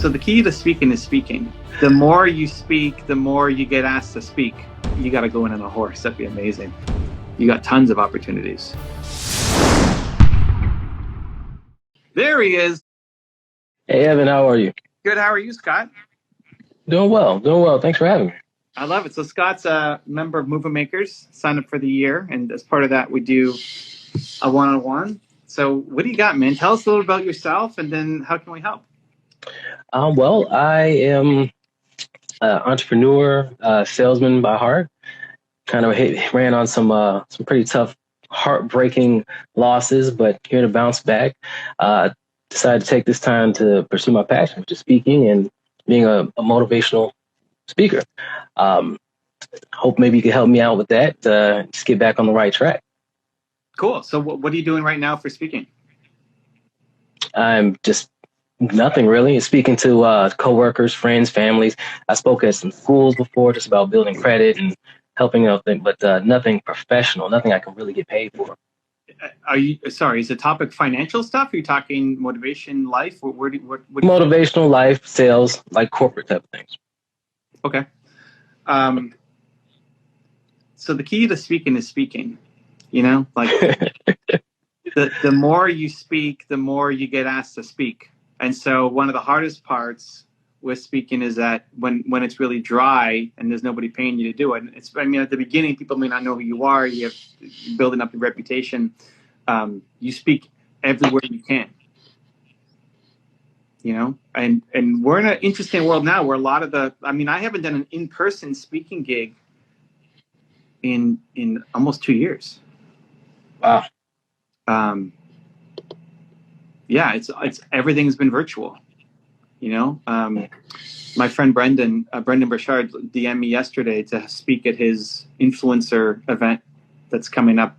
So the key to speaking is speaking. The more you speak, the more you get asked to speak. You got to go in on a horse. That'd be amazing. You got tons of opportunities. There he is. Hey, Evan, how are you? Good. How are you, Scott? Doing well, doing well. Thanks for having me. I love it. So Scott's a member of Movement Makers, signed up for the year. And as part of that, we do a one-on-one. So what do you got, man? Tell us a little about yourself, and then how can we help? Well, I am an entrepreneur, salesman by heart. Kind of ran on some pretty tough, heartbreaking losses, but here to bounce back. Decided to take this time to pursue my passion, which is speaking and being a motivational speaker. Hope maybe you could help me out with that. Just get back on the right track. Cool. So what are you doing right now for speaking? I'm just nothing really. Speaking to coworkers, friends, families. I spoke at some schools before, just about building credit and helping out, but nothing professional, nothing I can really get paid for. Are you sorry? Is the topic financial stuff? Are you talking motivation, life? What do you Motivational, life, sales, like corporate type of things. Okay. So the key to speaking is speaking. You know, like the more you speak, the more you get asked to speak. And so one of the hardest parts with speaking is that when it's really dry and there's nobody paying you to do it. At the beginning, people may not know who you are. You're building up your reputation. You speak everywhere you can. You know, and we're in an interesting world now where a lot of I haven't done an in-person speaking gig in almost 2 years. Wow. Yeah, it's everything's been virtual. You know, my friend Brendan Burchard DM'd me yesterday to speak at his influencer event that's coming up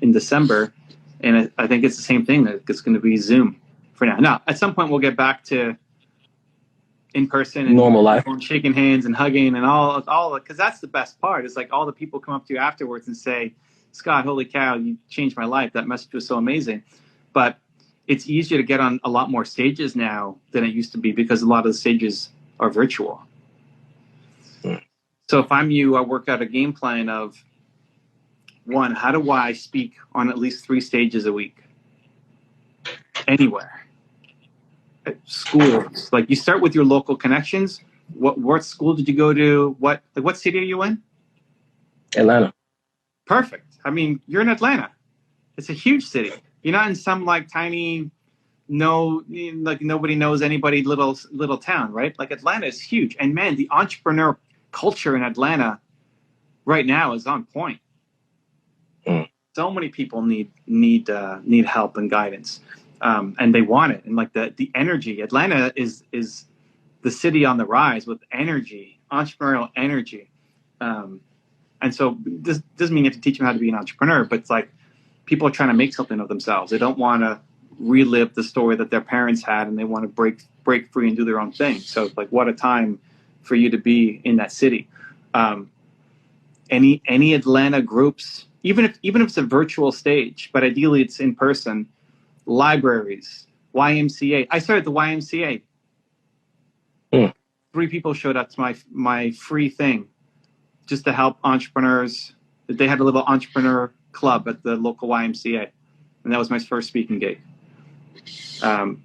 in December, and I think it's the same thing. That it's going to be Zoom for now. Now, at some point, we'll get back to in person and normal life, and shaking hands and hugging and all because that's the best part. It's like all the people come up to you afterwards and say, "Scott, holy cow, you changed my life. That message was so amazing." But it's easier to get on a lot more stages now than it used to be because a lot of the stages are virtual. So if I'm you, I work out a game plan of, one, how do I speak on at least 3 stages a week? Anywhere. At schools. Like you start with your local connections. What school did you go to? What city are you in? Atlanta. Perfect. I mean, you're in Atlanta. It's a huge city. You're not in some like tiny, like nobody knows anybody little town, right? Like Atlanta is huge. And man, the entrepreneur culture in Atlanta right now is on point. So many people need help and guidance, and they want it. And like the energy, Atlanta is the city on the rise with energy, entrepreneurial energy. And so this doesn't mean you have to teach them how to be an entrepreneur, but it's like people are trying to make something of themselves. They don't want to relive the story that their parents had, and they want to break free and do their own thing. So it's like, what a time for you to be in that city. Any Atlanta groups, even if it's a virtual stage, but ideally it's in person, libraries, YMCA. I started the YMCA. 3 people showed up to my free thing just to help entrepreneurs. They had a little entrepreneur club at the local YMCA, and that was my first speaking gig. So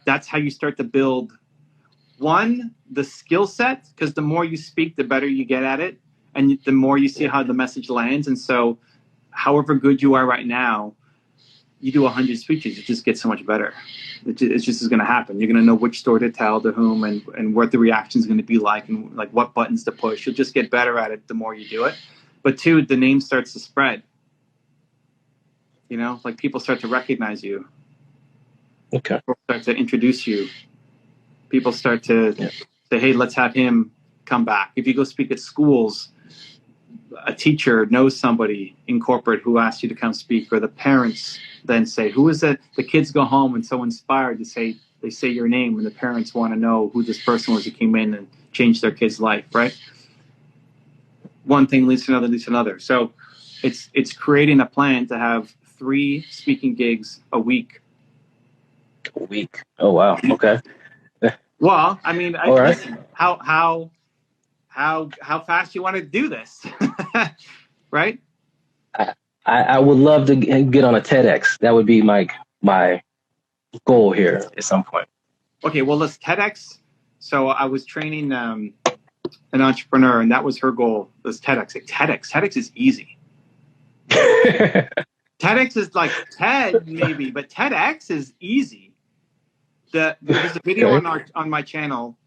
that's how you start to build, one, the skill set, because the more you speak, the better you get at it, and the more you see how the message lands. And so however good you are right now, you do 100 speeches, it just gets so much better. It just is going to happen. You're going to know which story to tell to whom, and what the reaction is going to be like, and like what buttons to push. You'll just get better at it the more you do it. But 2, the name starts to spread. You know, like people start to recognize you. Okay. People start to introduce you. People start to say, "Hey, let's have him come back." If you go speak at schools, a teacher knows somebody in corporate who asked you to come speak, or the parents then say, "Who is it?" The kids go home and so inspired to say, they say your name, and the parents want to know who this person was who came in and changed their kid's life, right? One thing leads to another, leads to another. So it's creating a plan to have 3 speaking gigs a week. A week. Oh wow. Okay. Well, I mean, All right. listen, how fast you want to do this, right? I would love to get on a TEDx. That would be my goal here at some point. Okay, well, let's TEDx. So I was training an entrepreneur, and that was her goal. Was TEDx. Like, TEDx is easy. TEDx is like TED maybe, but TEDx is easy. There's a video on my channel.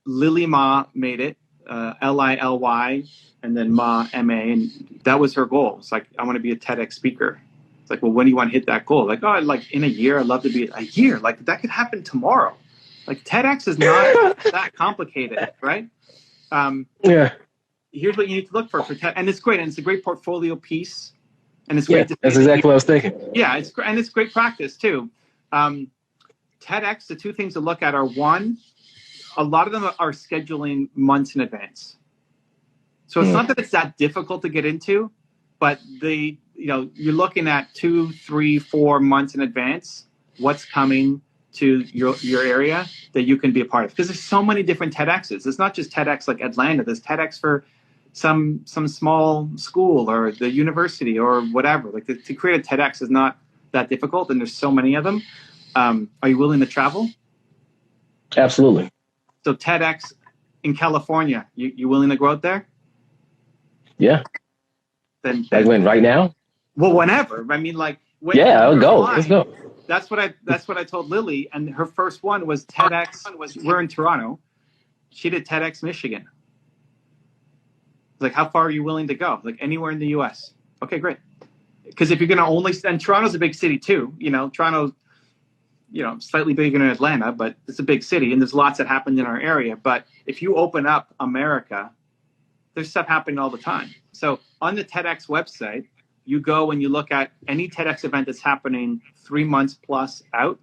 Lily Ma made it, Lily, and then Ma Ma, and that was her goal. It's like, I want to be a TEDx speaker. It's like, well, when do you want to hit that goal? Like, oh, like in a year. I'd love to be a year. Like that could happen tomorrow. Like TEDx is not that complicated, right? Yeah. Here's what you need to look for TED, and it's great, and it's a great portfolio piece, and it's great. That's exactly what I was thinking. Yeah, it's great practice too. TEDx, the two things to look at are, one, a lot of them are scheduling months in advance. So it's not that it's that difficult to get into, but you're looking at 2, 3, 4 months in advance what's coming to your area that you can be a part of. Because there's so many different TEDx's. It's not just TEDx like Atlanta. There's TEDx for some small school or the university or whatever. Like to create a TEDx is not that difficult, and there's so many of them. Are you willing to travel? Absolutely. So TEDx in California, you willing to go out there? Yeah. Then like when? Right now? Well, whenever. I mean, like when. Yeah, I'll go. Let's go. That's what I told Lily, and her first one was TEDx. We're in Toronto. She did TEDx Michigan. Like, how far are you willing to go? Like anywhere in the U.S. Okay, great. Because if you're going to and Toronto's a big city too. Toronto's, slightly bigger than Atlanta, but it's a big city, and there's lots that happen in our area. But if you open up America, there's stuff happening all the time. So on the TEDx website, you go and you look at any TEDx event that's happening 3 months plus out,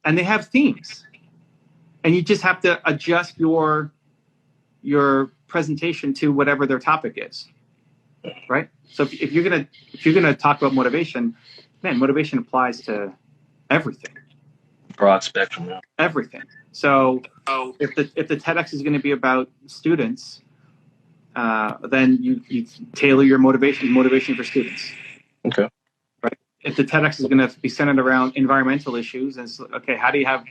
and they have themes, and you just have to adjust your presentation to whatever their topic is, right? So if you're gonna talk about motivation, man, motivation applies to everything. Broad spectrum. Yeah. Everything. So if the TEDx is going to be about students, then you tailor your motivation for students. Okay. Right. If the TEDx is going to be centered around environmental issues, and okay, how do you have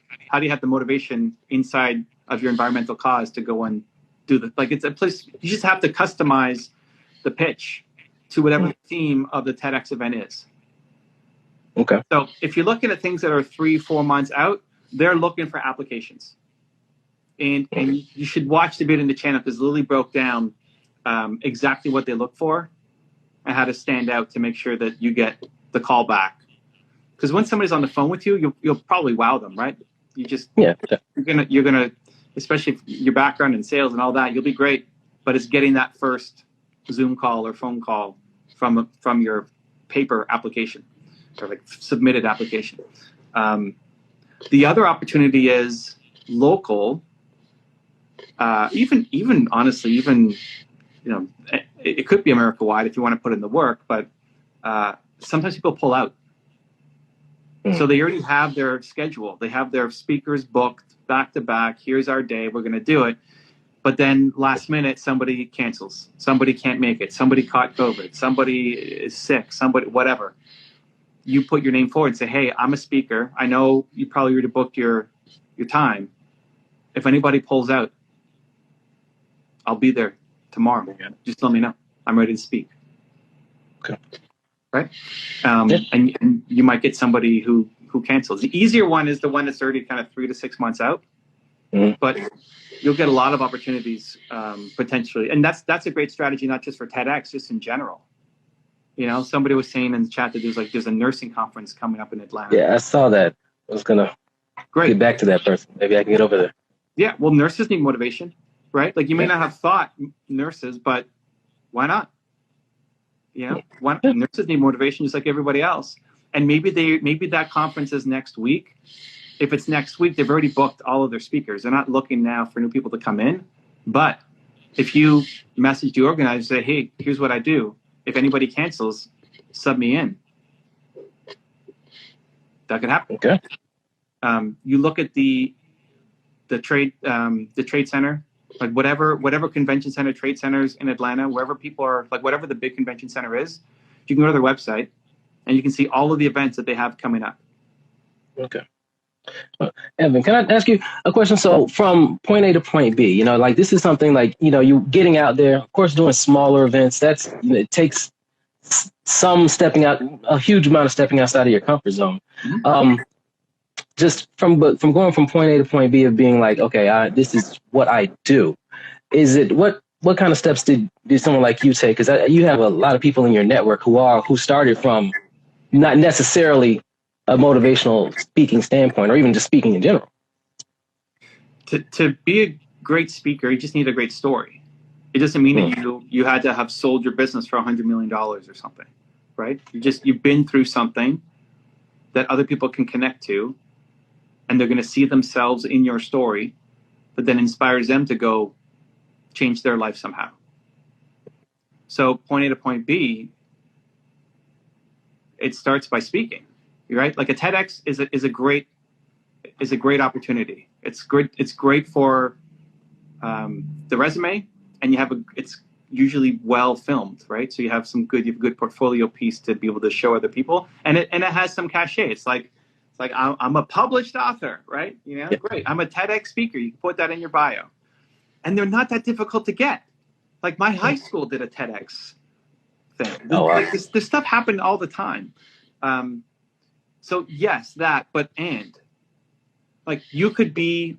the motivation inside of your environmental cause to go and do it's a place, you just have to customize the pitch to whatever the theme of the TEDx event is. Okay. So if you're looking at things that are 3-4 months out, they're looking for applications. And you should watch the video in the channel, because Lily broke down exactly what they look for and how to stand out to make sure that you get the call back. Because when somebody's on the phone with you, you'll probably wow them, right? You're gonna, especially if your background in sales and all that, you'll be great. But it's getting that first Zoom call or phone call from your paper application or like submitted application. The other opportunity is local. Even honestly, it could be America wide if you want to put in the work, but sometimes people pull out. So they already have their schedule. They have their speakers booked back to back. Here's our day. We're going to do it. But then last minute, somebody cancels. Somebody can't make it. Somebody caught COVID. Somebody is sick. Somebody, whatever. You put your name forward and say, hey, I'm a speaker. I know you probably already booked your time. If anybody pulls out, I'll be there tomorrow. Just let me know. I'm ready to speak. Okay. Right? And you might get somebody who cancels. The easier one is the one that's already kind of 3 to 6 months out. But you'll get a lot of opportunities potentially. And that's a great strategy, not just for TEDx, just in general. Somebody was saying in the chat that there's a nursing conference coming up in Atlanta. Yeah, I saw that. I was going to get back to that person. Maybe I can get over there. Yeah, well, nurses need motivation, right? Like you may not have thought nurses, but why not? Nurses need motivation just like everybody else. And maybe that conference is next week. If it's next week, they've already booked all of their speakers. They're not looking now for new people to come in. But if you message the organizer and say, hey, here's what I do. If anybody cancels, sub me in. That could happen. Okay. You look at the trade center, like whatever convention center, trade centers in Atlanta, wherever people are, like whatever the big convention center is, you can go to their website and you can see all of the events that they have coming up. Okay. Evan, can I ask you a question? So from point A to point B, you know, like this is something like, you know, you getting out there, of course, doing smaller events. That's, you know, it takes some stepping out, a huge amount of stepping outside of your comfort zone. Mm-hmm. Just from going from point A to point B of being like, okay, this is what I do. Is it what kind of steps did someone like you take? Because you have a lot of people in your network who started from not necessarily a motivational speaking standpoint, or even just speaking in general. To be a great speaker, you just need a great story. It doesn't mean that you had to have sold your business for $100 million or something, right? You've been through something that other people can connect to, and they're going to see themselves in your story that then inspires them to go change their life somehow. So point A to point B, it starts by speaking, right? Like a TEDx is a great opportunity. It's great for the resume, and it's usually well filmed, right? So you have a good portfolio piece to be able to show other people, and it has some cachet. It's like I'm a published author, right? You know, great. I'm a TEDx speaker. You can put that in your bio, and they're not that difficult to get. Like my high school did a TEDx thing. Oh, wow. Like this stuff happened all the time. So yes, but like you could be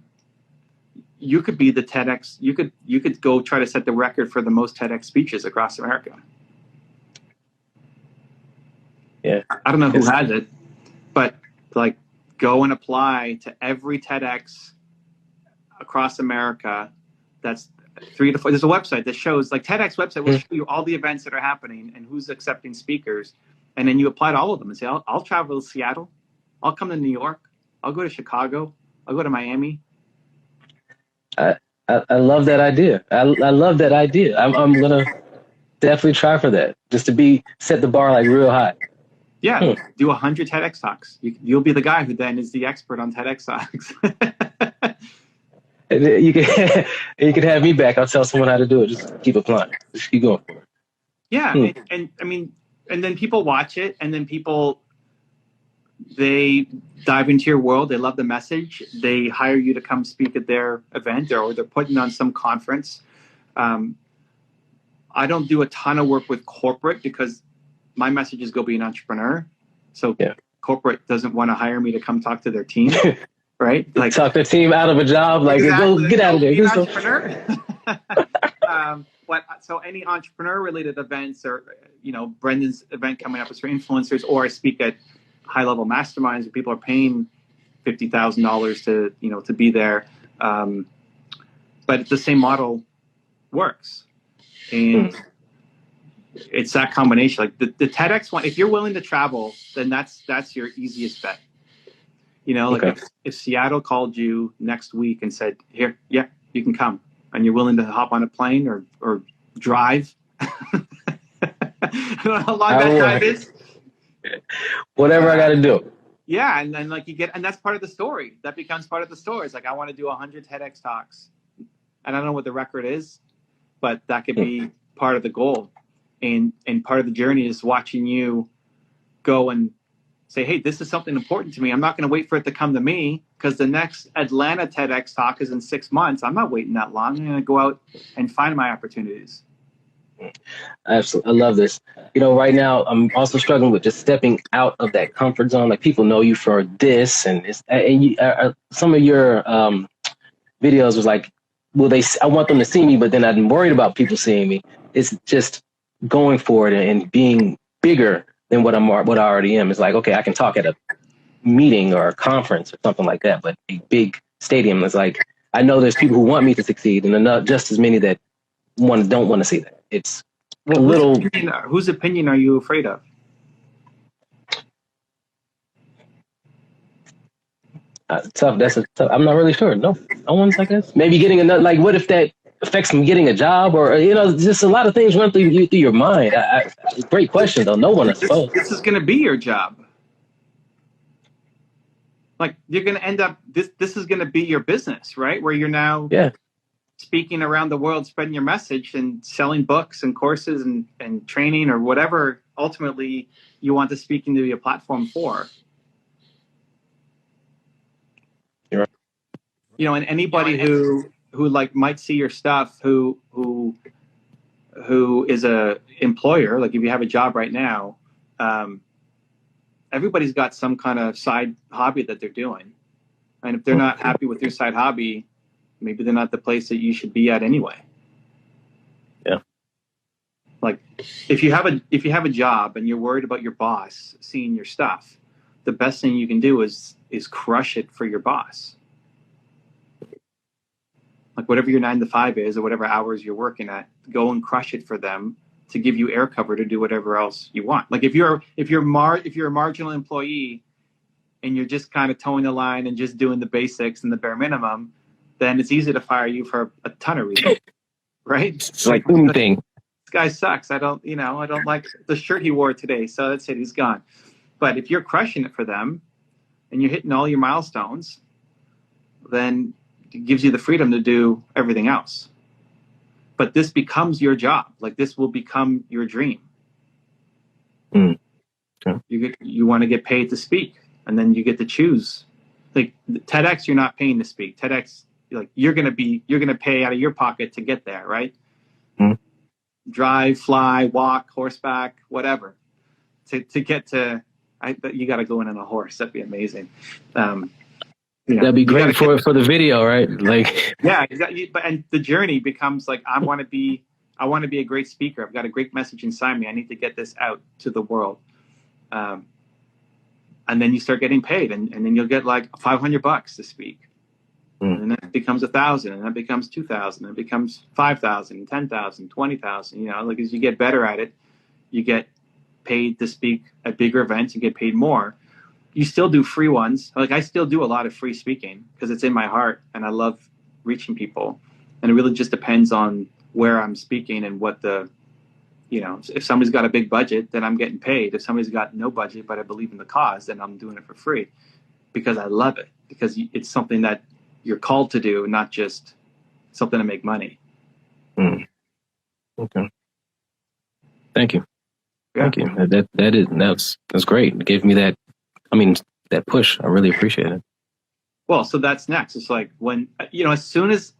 the TEDx. You could go try to set the record for the most TEDx speeches across America. Yeah, I don't know who has it, but like go and apply to every TEDx across America. That's 3 to 4. There's a website that shows, like TEDx website will show you all the events that are happening and who's accepting speakers, and then you apply to all of them and say, I'll travel to Seattle, I'll come to New York, I'll go to Chicago, I'll go to Miami. I love that idea. I love that idea. I'm gonna definitely try for that, just to set the bar like real high. Yeah, do 100 TEDx talks. You'll be the guy who then is the expert on TEDx talks. You can have me back. I'll tell someone how to do it. Just keep applying. Just keep going for it. Yeah, and I mean, and then people watch it, and then they dive into your world. They love the message. They hire you to come speak at their event, or they're putting on some conference. I don't do a ton of work with corporate because my message is go be an entrepreneur. So corporate doesn't want to hire me to come talk to their team, right? Like talk their team out of a job. Like exactly. Go get out of there. Be an entrepreneur. But so any entrepreneur related events, or Brendan's event coming up is for influencers, or I speak at high level masterminds where people are paying $50,000 to be there. But the same model works, and it's that combination. Like the TEDx one, if you're willing to travel, then that's your easiest bet. If Seattle called you next week and said, "Here, yeah, you can come," and you're willing to hop on a plane or drive. I don't know how long that drive is. Whatever I got to do. Yeah, and then and that's part of the story. That becomes part of the story. It's like, I want to do 100 TEDx talks, and I don't know what the record is, but that could be part of the goal, and part of the journey is watching you go and say, hey, this is something important to me. I'm not going to wait for it to come to me, because the next Atlanta TEDx talk is in 6 months. I'm not waiting that long. I'm going to go out and find my opportunities. Absolutely. I love this. Right now I'm also struggling with just stepping out of that comfort zone. Like, people know you for this, and some of your videos was like, I want them to see me, but then I'm worried about people seeing me. It's just going for it and being bigger than what I already am. It's like, okay, I can talk at a meeting or a conference or something like that, but a big stadium is like, I know there's people who want me to succeed, and just as many that don't want to see that. It's a little. Whose opinion are you afraid of? Tough. That's tough. I'm not really sure. No one's, I guess. Maybe getting another. Like, what if that affects me getting a job, or just a lot of things run through your mind. Great question though. No one, I suppose. This is going to be your job. Like you're going to end up, this is going to be your business, right? Where you're now speaking around the world, spreading your message and selling books and courses and training or whatever ultimately you want the speaking to be a platform for. You're right. You know, and anybody who like might see your stuff, who is a employer, like if you have a job right now, everybody's got some kind of side hobby that they're doing. And if they're not happy with your side hobby, maybe they're not the place that you should be at anyway. Yeah. Like if you have a job and you're worried about your boss seeing your stuff, the best thing you can do is crush it for your boss. Like whatever your 9 to 5 is or whatever hours you're working at, go and crush it for them to give you air cover to do whatever else you want. Like if you're a marginal employee and you're just kind of towing the line and just doing the basics and the bare minimum, then it's easy to fire you for a ton of reasons, right? It's like anything. This guy sucks. I don't like the shirt he wore today, so that's it. He's gone. But if you're crushing it for them and you're hitting all your milestones, then it gives you the freedom to do everything else. But this becomes your job. Like this will become your dream. Mm. Okay. You want to get paid to speak, and then you get to choose. Like TEDx, you're not paying to speak. TEDx, like you're gonna pay out of your pocket to get there, right? Mm. Drive, fly, walk, horseback, whatever. To get to, you got to go in on a horse. That'd be amazing. That'd be great for the video, right? Like, yeah, exactly. But and the journey becomes like I want to be a great speaker. I've got a great message inside me. I need to get this out to the world. And then you start getting paid, and then you'll get like $500 to speak, and then it becomes 1,000, and that becomes 2,000, and it becomes 5,000, 10,000, 20,000. You know, like as you get better at it, you get paid to speak at bigger events. You get paid more. You still do free ones. Like I still do a lot of free speaking because it's in my heart and I love reaching people. And it really just depends on where I'm speaking and what if somebody's got a big budget, then I'm getting paid. If somebody's got no budget, but I believe in the cause, then I'm doing it for free because I love it, because it's something that you're called to do, not just something to make money. Mm. Okay. Thank you. Yeah. Thank you. That's great. It gave me that push. I really appreciate it. Well, so that's next. It's like when, as soon as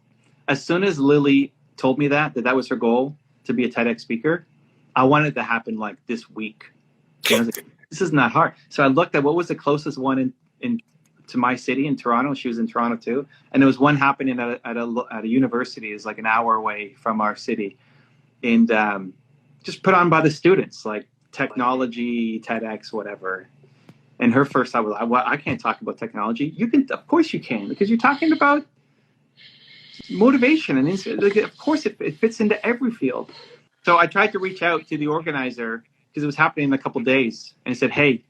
Lily told me that was her goal, to be a TEDx speaker, I wanted to happen like this week. I was like, this is not hard. So I looked at what was the closest one to my city in Toronto. She was in Toronto too. And there was one happening at a university. It's like an hour away from our city. And just put on by the students, like technology, TEDx, whatever. And her first thought was, well, I can't talk about technology. You can, of course you can, because you're talking about motivation. And of course it fits into every field. So I tried to reach out to the organizer because it was happening in a couple of days. And I said, hey,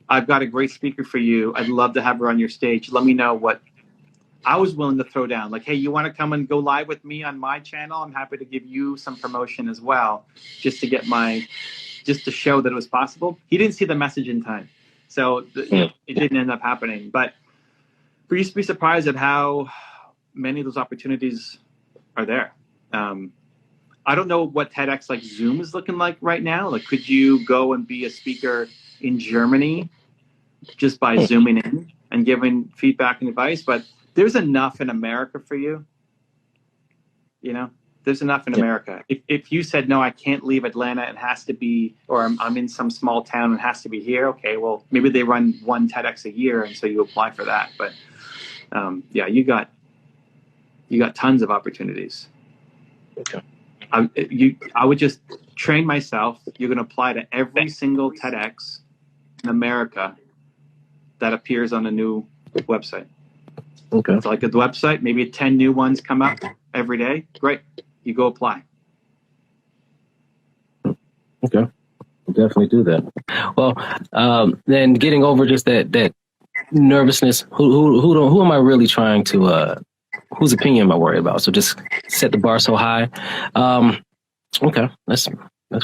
I've got a great speaker for you. I'd love to have her on your stage. Let me know what I was willing to throw down. Like, hey, you want to come and go live with me on my channel? I'm happy to give you some promotion as well, just to show that it was possible. He didn't see the message in time. So it didn't end up happening. But we used to be surprised at how many of those opportunities are there. I don't know what TEDx like Zoom is looking like right now. Like, could you go and be a speaker in Germany just by Zooming in and giving feedback and advice? But there's enough in America for you. There's enough in America. If you said, no, I can't leave Atlanta, it has to be, or I'm in some small town and it has to be here. Okay, well, maybe they run one TEDx a year, and so you apply for that. But you got tons of opportunities. Okay. I would just train myself. You're going to apply to every single TEDx in America that appears on a new website. Okay. So like at the website, maybe 10 new ones come up every day. Great. You go apply. Okay. I'll definitely do that. Well, then getting over just that nervousness, who am I really trying to, whose opinion am I worried about? So just set the bar so high. Okay. That's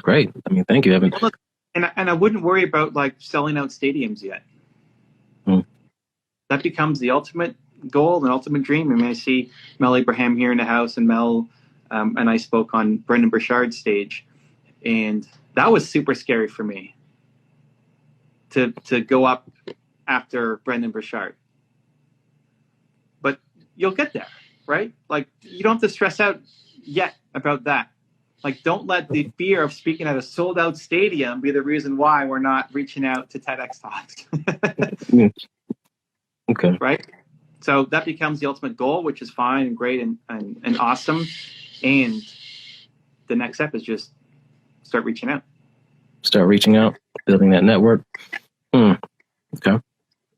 great. I mean, thank you, Evan. And I wouldn't worry about like selling out stadiums yet. that becomes the ultimate goal, an ultimate dream. I mean, I see Mel Abraham here in the house, and Mel and I spoke on Brendan Burchard's stage, and that was super scary for me to go up after Brendan Burchard. But you'll get there, right? Like, you don't have to stress out yet about that. Like, don't let the fear of speaking at a sold-out stadium be the reason why we're not reaching out to TEDx Talks. Okay. Right? So that becomes the ultimate goal, which is fine and great and awesome. And the next step is just start reaching out. Start reaching out, building that network. Okay.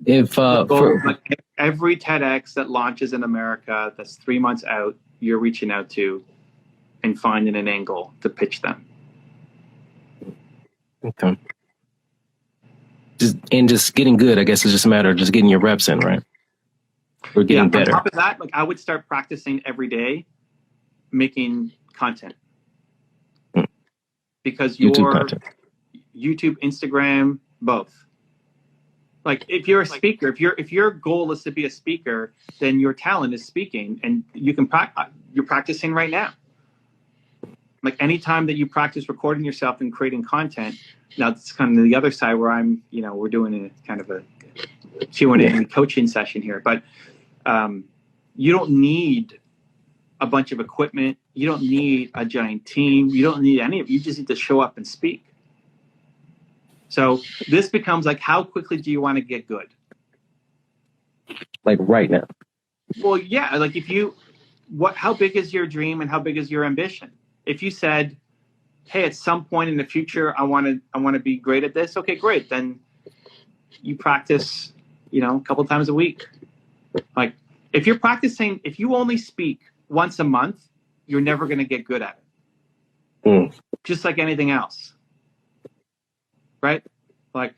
If like every TEDx that launches in America that's 3 months out, you're reaching out to and finding an angle to pitch them. Okay. Just getting good, I guess it's just a matter of just getting your reps in, right? Or getting better. On top of that, like, I would start practicing every day making content. Because YouTube, Instagram, both. Like, if you're a speaker, if your goal is to be a speaker, then your talent is speaking, and you can you're practicing right now. Like, anytime that you practice recording yourself and creating content, now it's kind of the other side where we're doing a kind of a Q&A coaching session here, but you don't need a bunch of equipment. You don't need a giant team. You don't need any of it. You just need to show up and speak. So this becomes like, how quickly do you want to get good? Like right now. Well, yeah. Like, how big is your dream and how big is your ambition? If you said, hey, at some point in the future, I want to be great at this. Okay, great. Then you practice, a couple times a week. Like, if you're practicing, if you only speak once a month, you're never going to get good at it. Just like anything else. Right? Like,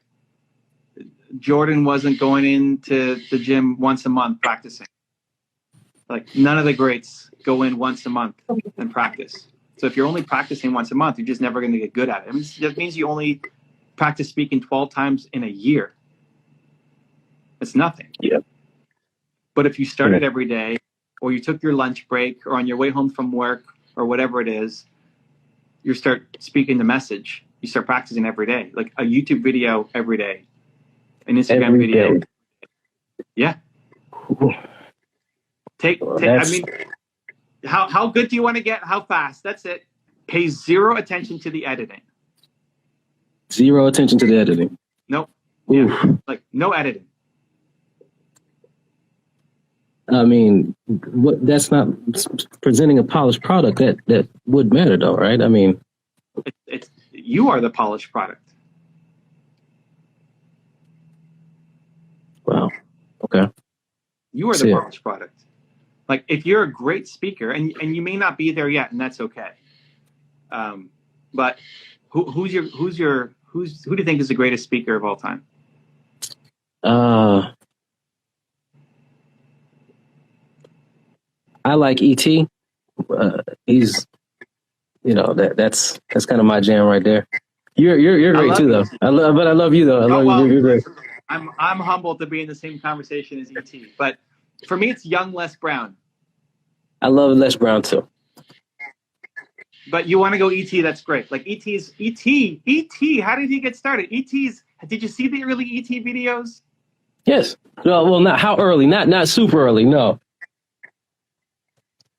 Jordan wasn't going into the gym once a month practicing. Like, none of the greats go in once a month and practice. So if you're only practicing once a month, you're just never going to get good at it. I mean, that means you only practice speaking 12 times in a year. It's nothing. Yeah. But if you started every day, or you took your lunch break, or on your way home from work, or whatever it is, you start speaking the message. You start practicing every day, like a YouTube video every day, an Instagram video. Day. Yeah. I mean, how good do you want to get? How fast? That's it. Pay zero attention to the editing. Zero attention to the editing. Nope. Yeah. Like, no editing. I mean, that's not presenting a polished product that would matter, though, right? I mean, you are the polished product. Wow. Okay. You are the polished product. Like, if you're a great speaker, and you may not be there yet, and that's okay. But who do you think is the greatest speaker of all time? I like E.T. He's, that's kind of my jam right there. You're great too, though. I love you, though. You're great. I'm humbled to be in the same conversation as E.T. But for me, it's young Les Brown. I love Les Brown too. But you want to go E.T., that's great. Like, E.T., how did he get started? Did you see the early E.T. videos? Yes. Well, not how early, not super early, no.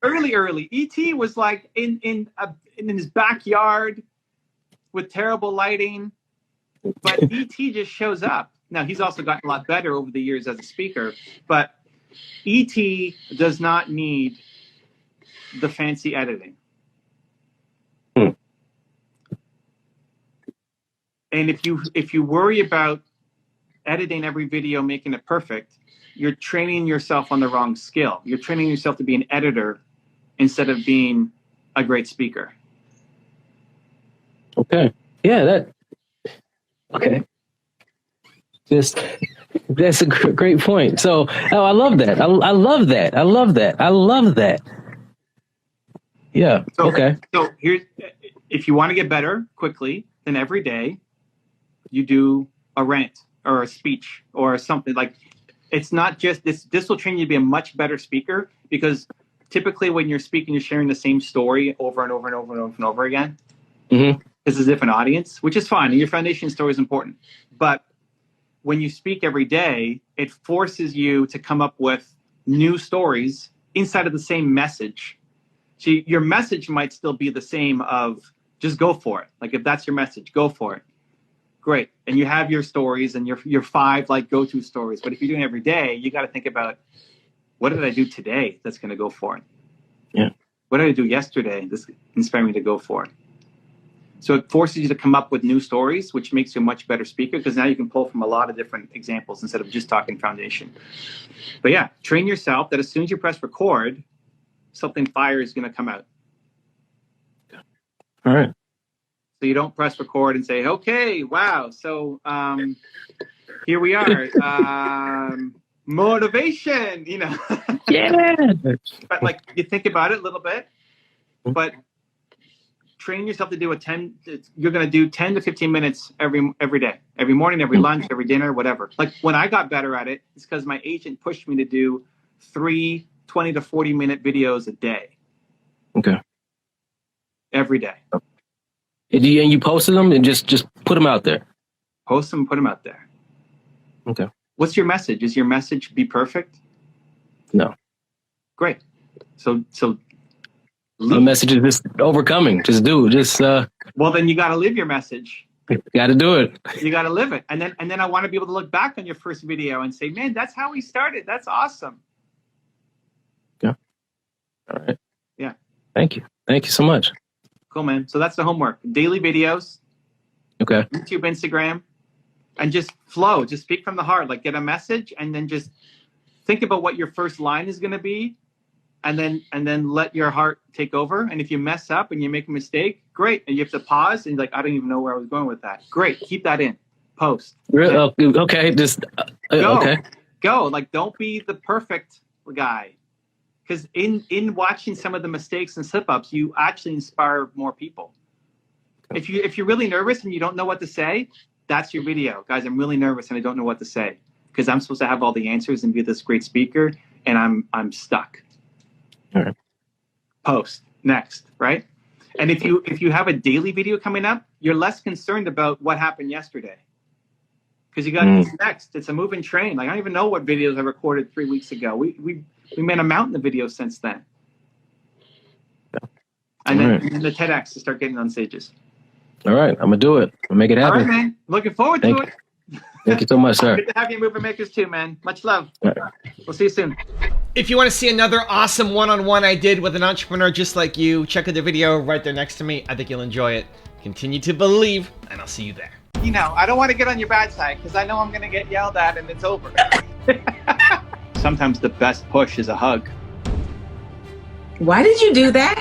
Early. E.T. was like in his backyard with terrible lighting. But E.T. just shows up. Now, he's also gotten a lot better over the years as a speaker. But E.T. does not need the fancy editing. And if you worry about editing every video, making it perfect, you're training yourself on the wrong skill. You're training yourself to be an editor instead of being a great speaker. Okay. Yeah, okay. That's a great point. So, I love that. I love that. I love that. I love that. Yeah. Okay. So if you want to get better quickly, then every day you do a rant or a speech or something. Like, it's not just this. This will train you to be a much better speaker, because typically when you're speaking, you're sharing the same story over and over and over and over and over again. Mm-hmm. This is a different audience, which is fine. And your foundation story is important. But when you speak every day, it forces you to come up with new stories inside of the same message. So your message might still be the same of just go for it. Like if that's your message, go for it. Great. And you have your stories and your 5 like go-to stories. But if you're doing it every day, you got to think about, what did I do today that's going to go for it? Yeah. What did I do yesterday that's inspiring me to go for it? So it forces you to come up with new stories, which makes you a much better speaker, because now you can pull from a lot of different examples instead of just talking foundation. But yeah, train yourself that as soon as you press record, something fire is going to come out. All right. So you don't press record and say, okay, wow. So here we are. Motivation, you know. Yeah. But like you think about it a little bit, but train yourself to do you're going to do 10 to 15 minutes every day, every morning, every lunch, every dinner, whatever. Like when I got better at it, it's because my agent pushed me to do 3 20 to 40 minute videos a day. Okay. Every day. And you posted them and just put them out there. Post them and put them out there. Okay. What's your message? Is your message be perfect? No. Great. So the message is just overcoming. Just do. Well, then you got to live your message. Got to do it. You got to live it. And then I want to be able to look back on your first video and say, man, that's how we started. That's awesome. Yeah. All right. Yeah. Thank you. Thank you so much. Cool, man. So that's the homework. Daily videos. Okay. YouTube, Instagram, and just flow. Just speak from the heart. Like get a message and then just think about what your first line is going to be. And then let your heart take over. And if you mess up and you make a mistake, great. And you have to pause and like, I don't even know where I was going with that. Great. Keep that in. Post. Really? Okay. Just go. Okay. Go. Like, don't be the perfect guy. Because in watching some of the mistakes and slip-ups, you actually inspire more people. If you're really nervous and you don't know what to say, that's your video. Guys, I'm really nervous and I don't know what to say. Because I'm supposed to have all the answers and be this great speaker, and I'm stuck. All right. Post. Next, right? And if you have a daily video coming up, you're less concerned about what happened yesterday. Because you got this next. It's a moving train. Like I don't even know what videos I recorded 3 weeks ago. We made a mountain of videos since then. And then the TEDx to start getting on stages. All right, I'm gonna do it. I'll make it happen. All right, man. Looking forward to it. Thank you so much, sir. Good to have you, Movement Makers, too, man. Much love. Right. We'll see you soon. If you want to see another awesome one-on-one I did with an entrepreneur just like you, check out the video right there next to me. I think you'll enjoy it. Continue to believe, and I'll see you there. You know, I don't want to get on your bad side because I know I'm going to get yelled at and it's over. Sometimes the best push is a hug. Why did you do that?